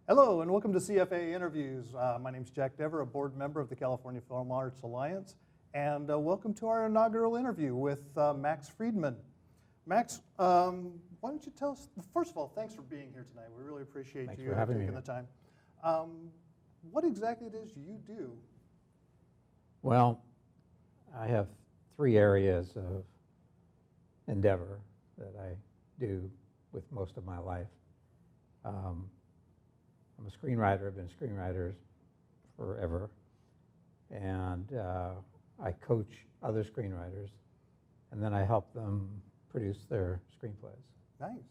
Hello and welcome to CFAA Interviews. My name is Jack Dever, a board member of the California Film Arts Alliance, and welcome to our inaugural interview with Max Friedman. Max, why don't you tell us, first of all, thanks for being here tonight. We really appreciate you taking the time. What exactly it is you do? Well, I have three areas of endeavor that I do with most of my life. I'm a screenwriter. I've been a screenwriter forever, and I coach other screenwriters, and then I help them produce their screenplays. Nice.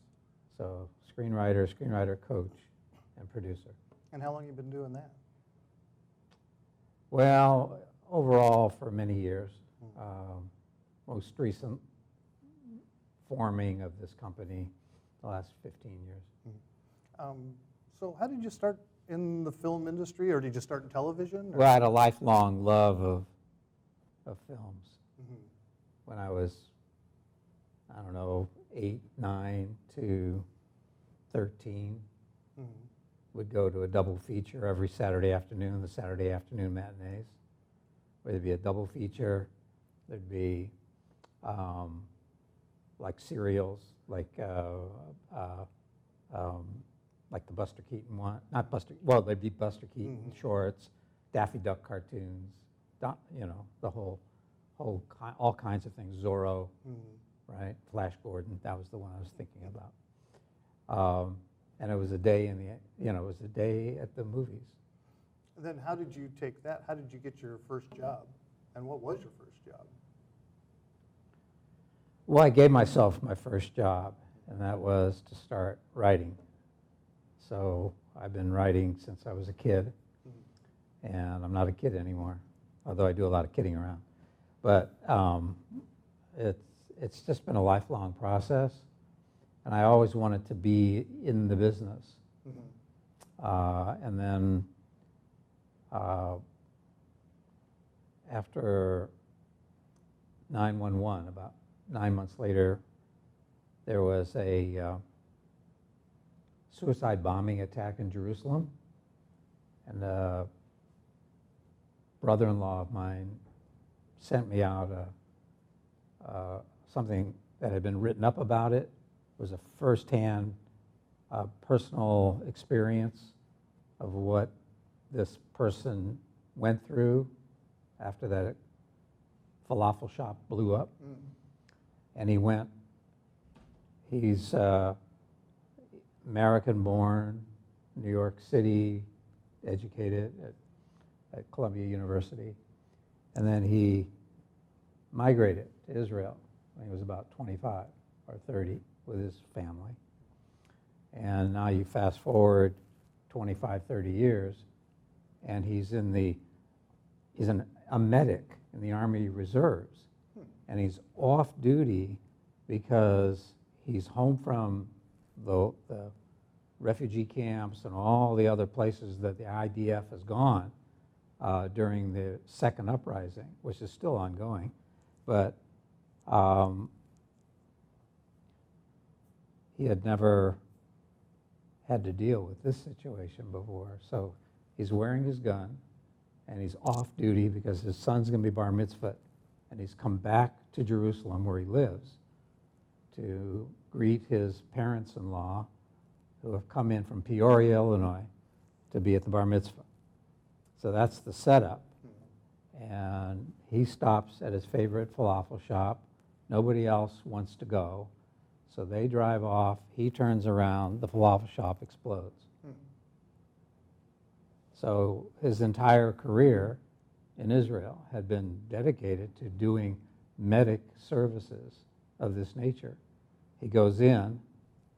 So screenwriter, coach, and producer. And how long have you been doing that? Well, overall for many years. Most recent forming of this company, the last 15 years. So how did you start in the film industry, or did you start in television? Or? Well, I had a lifelong love of films. When I was, I don't know, 8, 9 to 13, would go to a double feature every Saturday afternoon, the Saturday afternoon matinees, where there'd be a double feature. There'd be like serials, like the Buster Keaton one, not Buster, well, they'd be Buster Keaton shorts, Daffy Duck cartoons, you know, the all kinds of things, Zorro, right, Flash Gordon, that was the one I was thinking about. And it was a day it was a day at the movies. And then how did you take that? How did you get your first job? And what was your first job? Well, I gave myself my first job, and that was to start writing. So I've been writing since I was a kid, and I'm not a kid anymore, although I do a lot of kidding around. But it's just been a lifelong process, and I always wanted to be in the business. And then after 9/11, about 9 months later, there was a suicide bombing attack in Jerusalem, and a brother-in-law of mine sent me out something that had been written up about it. It was a first-hand personal experience of what this person went through after that falafel shop blew up. And he's American-born, New York City, educated at Columbia University. And then he migrated to Israel when he was about 25 or 30 with his family. And now you fast forward 25, 30 years, and he's a medic in the Army Reserves. And he's off duty because he's home from the refugee camps and all the other places that the IDF has gone during the second uprising, which is still ongoing. But he had never had to deal with this situation before. So he's wearing his gun, and he's off duty because his son's going to be bar mitzvah. And he's come back to Jerusalem, where he lives, to greet his parents-in-law, who have come in from Peoria, Illinois, to be at the bar mitzvah. So that's the setup. And he stops at his favorite falafel shop. Nobody else wants to go. So they drive off. He turns around. The falafel shop explodes. So his entire career in Israel had been dedicated to doing medic services of this nature. He goes in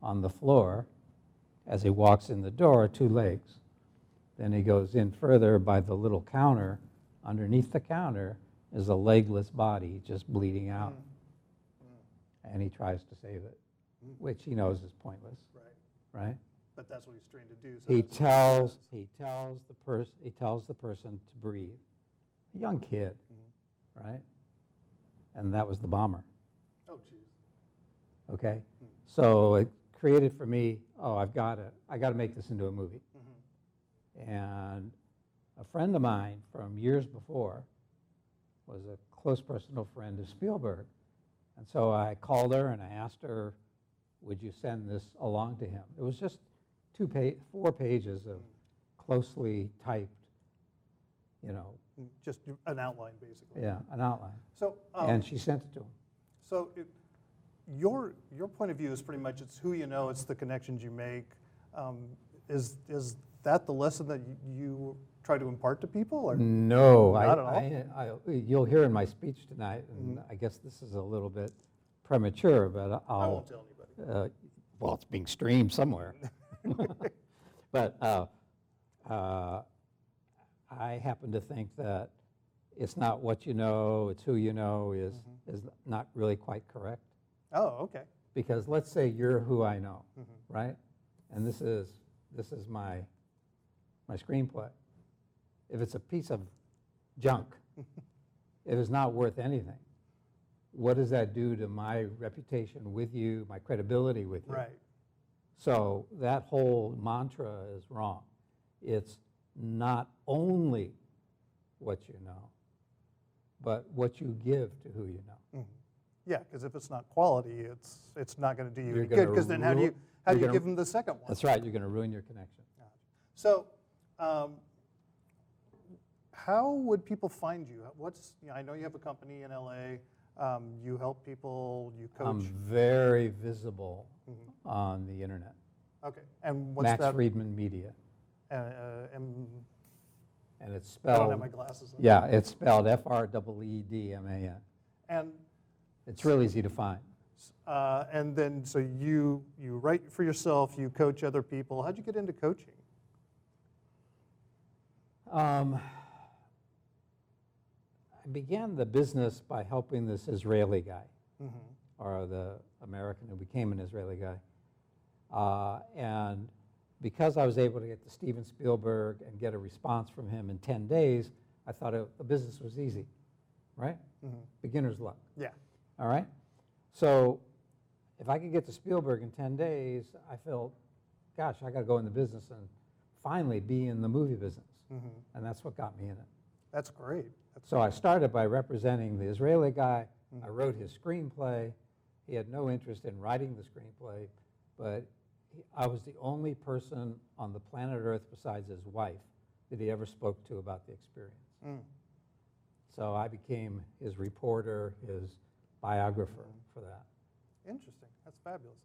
on the floor. As he walks in the door, 2 legs. Then he goes in further by the little counter. Underneath the counter is a legless body just bleeding out. And he tries to save it, which he knows is pointless. Right? But that's what he's trained to do. So he tells the person to breathe. A young kid, right? And that was the bomber. Oh, geez. Okay? So it created for me, I got to make this into a movie. And a friend of mine from years before was a close personal friend of Spielberg. And so I called her and I asked her, would you send this along to him? It was just 4 pages of closely typed, you know, Just an outline, basically. yeah, an outline. So, And she sent it to him. so your point of view is pretty much it's who you know, it's the connections you make. Is that the lesson that you try to impart to people? Or? No, Not at all? you'll hear in my speech tonight, and I guess this is a little bit premature, but I won't tell anybody. well, it's being streamed somewhere. But I happen to think that it's not what you know, it's who you know is not really quite correct. Oh, okay. Because let's say you're who I know, right? And this is my screenplay. If it's a piece of junk, it is not worth anything. What does that do to my reputation with you, my credibility with you? Right. So that whole mantra is wrong. It's not only what you know, but what you give to who you know. Yeah, because if it's not quality, it's not going to do you You're any good. gonna Because then how do you give them the second one? That's right, you're going to ruin your connection. So, how would people find you? I know you have a company in LA. You help people. You coach. I'm very visible on the internet. Okay, and what's Max that? Friedman Media, And and it's I don't have spelled. my glasses on. Yeah, it's spelled FREEDMAN. And It's real easy to find. and then so you write for yourself. You coach other people. How'd you get into coaching? I began the business by helping this Israeli guy, or the American who became an Israeli guy. And because I was able to get to Steven Spielberg and get a response from him in 10 days, I thought the business was easy, right? Beginner's luck. Yeah. All right? So if I could get to Spielberg in 10 days, I felt, gosh, I got to go in the business and finally be in the movie business. And that's what got me in it. That's great. So I started by representing the Israeli guy. I wrote his screenplay. He had no interest in writing the screenplay, but I was the only person on the planet Earth besides his wife that he ever spoke to about the experience. So I became his reporter, his biographer for that. Interesting. That's fabulous.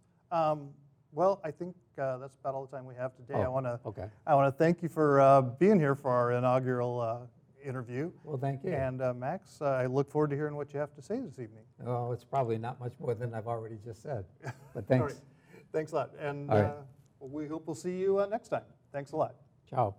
Well, I think that's about all the time we have today. I want to thank you for being here for our inaugural interview. Well, thank you. And Max, I look forward to hearing what you have to say this evening. Oh, it's probably not much more than I've already just said, but All thanks. right. Thanks a lot. And All right. we hope we'll see you next time. Thanks a lot. Ciao.